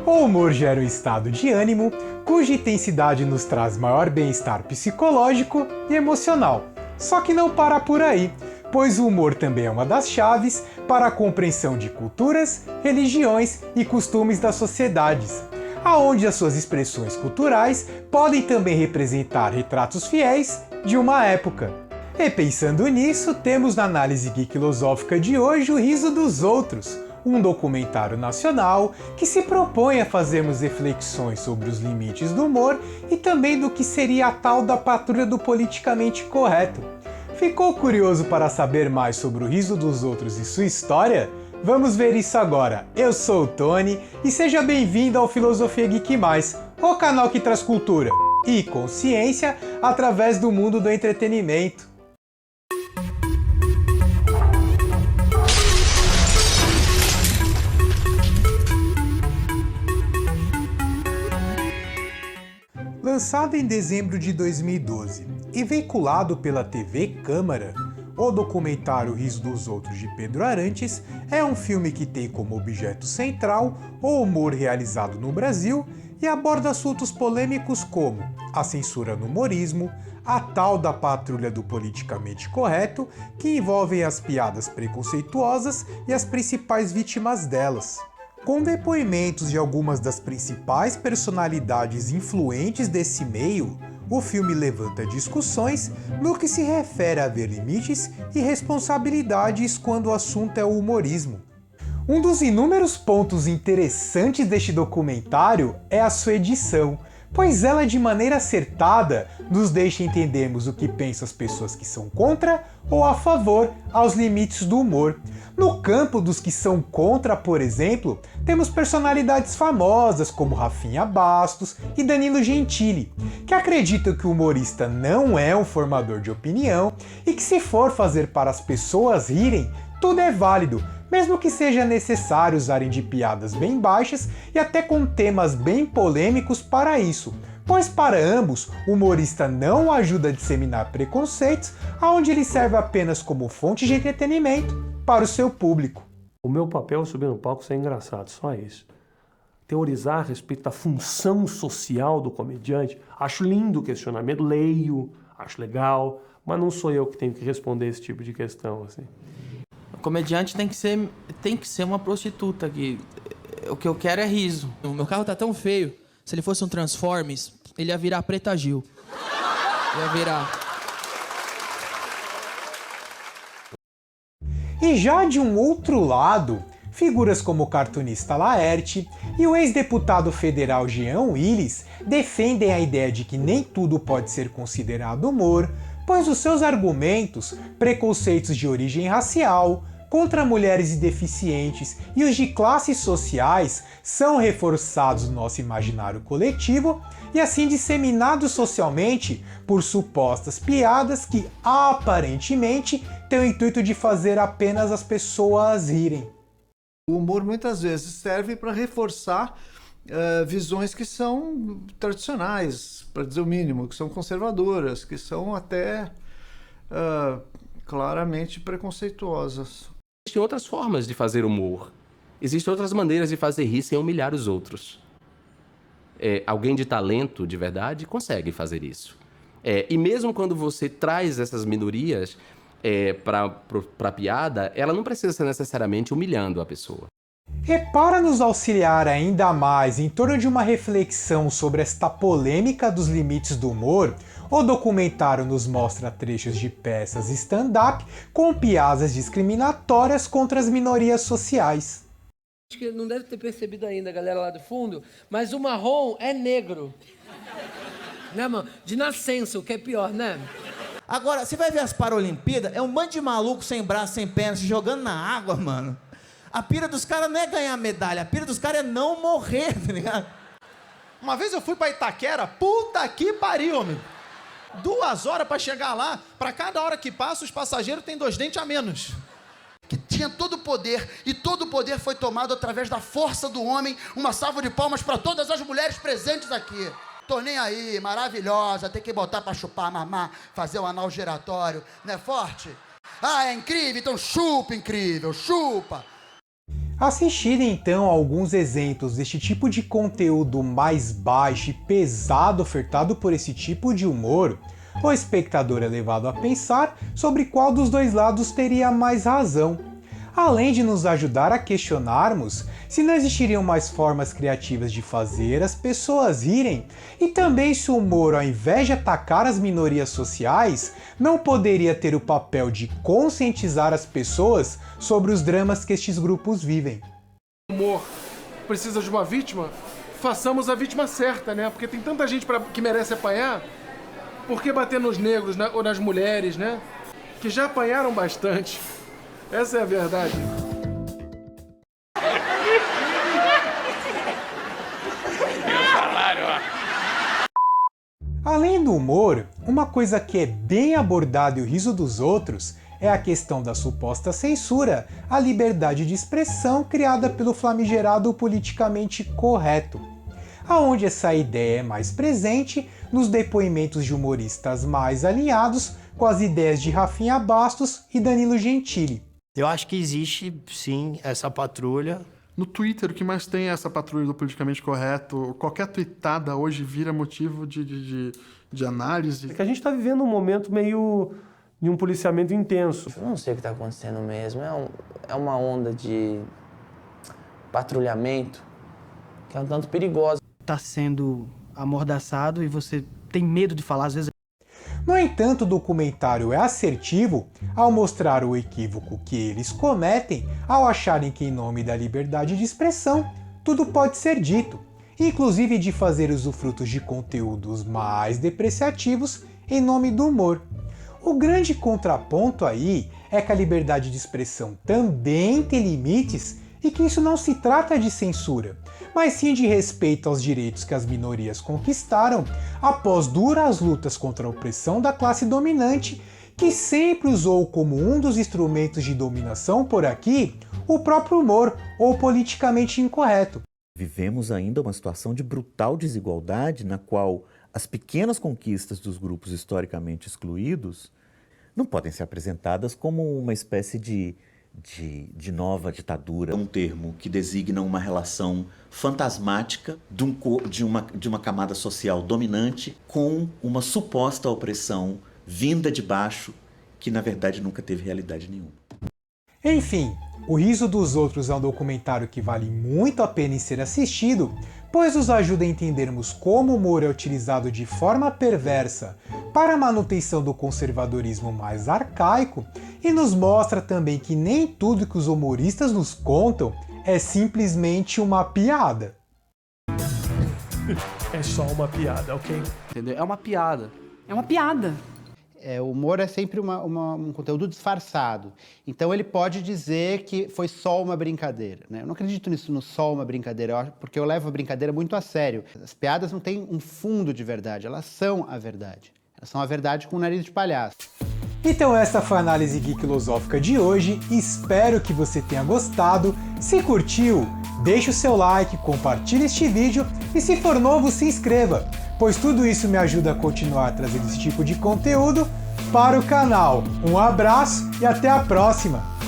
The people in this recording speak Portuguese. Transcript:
O humor gera um estado de ânimo cuja intensidade nos traz maior bem-estar psicológico e emocional. Só que não para por aí, pois o humor também é uma das chaves para a compreensão de culturas, religiões e costumes das sociedades, aonde as suas expressões culturais podem também representar retratos fiéis de uma época. E pensando nisso, temos na análise geek filosófica de hoje o Riso dos Outros, um documentário nacional que se propõe a fazermos reflexões sobre os limites do humor e também do que seria a tal da patrulha do politicamente correto. Ficou curioso para saber mais sobre o Riso dos Outros e sua história? Vamos ver isso agora. Eu sou o Tony e seja bem-vindo ao Filosofia Geek+, o canal que traz cultura e consciência através do mundo do entretenimento. Lançado em dezembro de 2012 e veiculado pela TV Câmara, o documentário Riso dos Outros de Pedro Arantes é um filme que tem como objeto central o humor realizado no Brasil e aborda assuntos polêmicos como a censura no humorismo, a tal da patrulha do politicamente correto, que envolvem as piadas preconceituosas e as principais vítimas delas. Com depoimentos de algumas das principais personalidades influentes desse meio, o filme levanta discussões no que se refere a haver limites e responsabilidades quando o assunto é o humorismo. Um dos inúmeros pontos interessantes deste documentário é a sua edição, pois ela de maneira acertada nos deixa entendermos o que pensam as pessoas que são contra ou a favor aos limites do humor. No campo dos que são contra, por exemplo, temos personalidades famosas como Rafinha Bastos e Danilo Gentili, que acreditam que o humorista não é um formador de opinião e que se for fazer para as pessoas rirem, tudo é válido, mesmo que seja necessário usarem de piadas bem baixas e até com temas bem polêmicos para isso, pois para ambos, o humorista não ajuda a disseminar preconceitos, aonde ele serve apenas como fonte de entretenimento para o seu público. O meu papel é subir no palco e ser engraçado, só isso. Teorizar a respeito da função social do comediante, acho lindo o questionamento, leio, acho legal, mas não sou eu que tenho que responder esse tipo de questão, assim. O comediante tem que ser uma prostituta, que o que eu quero é riso. O meu carro tá tão feio, se ele fosse um Transformers, ele ia virar Preta Gil. Ia virar... E já de um outro lado, figuras como o cartunista Laerte e o ex-deputado federal Jean Willis defendem a ideia de que nem tudo pode ser considerado humor, pois os seus argumentos, preconceitos de origem racial, contra mulheres e deficientes e os de classes sociais são reforçados no nosso imaginário coletivo e assim disseminados socialmente por supostas piadas que aparentemente têm o intuito de fazer apenas as pessoas rirem. O humor muitas vezes serve para reforçar visões que são tradicionais, para dizer o mínimo, que são conservadoras, que são até claramente preconceituosas. Existem outras formas de fazer humor. Existem outras maneiras de fazer rir sem humilhar os outros. Alguém de talento, de verdade, consegue fazer isso. E mesmo quando você traz essas minorias para a piada, ela não precisa ser necessariamente humilhando a pessoa. E para nos auxiliar ainda mais em torno de uma reflexão sobre esta polêmica dos limites do humor, o documentário nos mostra trechos de peças stand-up com piadas discriminatórias contra as minorias sociais. Acho que não deve ter percebido ainda, a galera lá do fundo, mas o marrom é negro. Né, mano? De nascença, o que é pior, né? Agora, você vai ver as Paralimpíadas, é um bando de maluco sem braço, sem perna, se jogando na água, mano. A pira dos caras não é ganhar medalha, a pira dos caras é não morrer, tá ligado? Uma vez eu fui pra Itaquera, puta que pariu, homem. 2 horas pra chegar lá, pra cada hora que passa, os passageiros têm 2 dentes a menos. Que tinha todo o poder, e todo o poder foi tomado através da força do homem. Uma salva de palmas para todas as mulheres presentes aqui. Tô nem aí, maravilhosa, tem que botar pra chupar, mamar, fazer o anal giratório, não é forte? Ah, é incrível, então chupa, incrível, chupa. Assistirem então a alguns exemplos deste tipo de conteúdo mais baixo e pesado ofertado por esse tipo de humor, o espectador é levado a pensar sobre qual dos dois lados teria mais razão, além de nos ajudar a questionarmos se não existiriam mais formas criativas de fazer as pessoas rirem, e também se o humor, ao invés de atacar as minorias sociais, não poderia ter o papel de conscientizar as pessoas sobre os dramas que estes grupos vivem. O humor precisa de uma vítima? Façamos a vítima certa, né? Porque tem tanta gente que merece apanhar. Por que bater nos negros, né? Ou nas mulheres, né? Que já apanharam bastante. Essa é a verdade. Além do humor, uma coisa que é bem abordada e o riso dos outros é a questão da suposta censura à liberdade de expressão criada pelo famigerado politicamente correto, aonde essa ideia é mais presente nos depoimentos de humoristas mais alinhados com as ideias de Rafinha Bastos e Danilo Gentili. Eu acho que existe, sim, essa patrulha. No Twitter, o que mais tem é essa patrulha do politicamente correto. Qualquer tweetada hoje vira motivo de análise. É que a gente está vivendo um momento meio de um policiamento intenso. Eu não sei o que está acontecendo mesmo. É uma onda de patrulhamento que é um tanto perigosa. Está sendo amordaçado e você tem medo de falar, às vezes. No entanto, o documentário é assertivo ao mostrar o equívoco que eles cometem ao acharem que, em nome da liberdade de expressão, tudo pode ser dito, inclusive de fazer usufrutos de conteúdos mais depreciativos em nome do humor. O grande contraponto aí é que a liberdade de expressão também tem limites e que isso não se trata de censura, mas sim de respeito aos direitos que as minorias conquistaram após duras lutas contra a opressão da classe dominante, que sempre usou como um dos instrumentos de dominação por aqui o próprio humor ou politicamente incorreto. Vivemos ainda uma situação de brutal desigualdade na qual as pequenas conquistas dos grupos historicamente excluídos não podem ser apresentadas como uma espécie de nova ditadura. Um termo que designa uma relação fantasmática de uma camada social dominante com uma suposta opressão vinda de baixo que na verdade nunca teve realidade nenhuma. Enfim, O Riso dos Outros é um documentário que vale muito a pena em ser assistido, pois nos ajuda a entendermos como o humor é utilizado de forma perversa para a manutenção do conservadorismo mais arcaico e nos mostra também que nem tudo que os humoristas nos contam é simplesmente uma piada. É só uma piada, ok? Entendeu? É uma piada. É uma piada. O humor é sempre um conteúdo disfarçado. Então ele pode dizer que foi só uma brincadeira, né? Eu não acredito nisso, no só uma brincadeira, porque eu levo a brincadeira muito a sério. As piadas não têm um fundo de verdade, elas são a verdade. Elas são a verdade com o nariz de palhaço. Então essa foi a análise geek filosófica de hoje, espero que você tenha gostado. Se curtiu, deixe o seu like, compartilhe este vídeo e se for novo, se inscreva, pois tudo isso me ajuda a continuar trazendo esse tipo de conteúdo para o canal. Um abraço e até a próxima!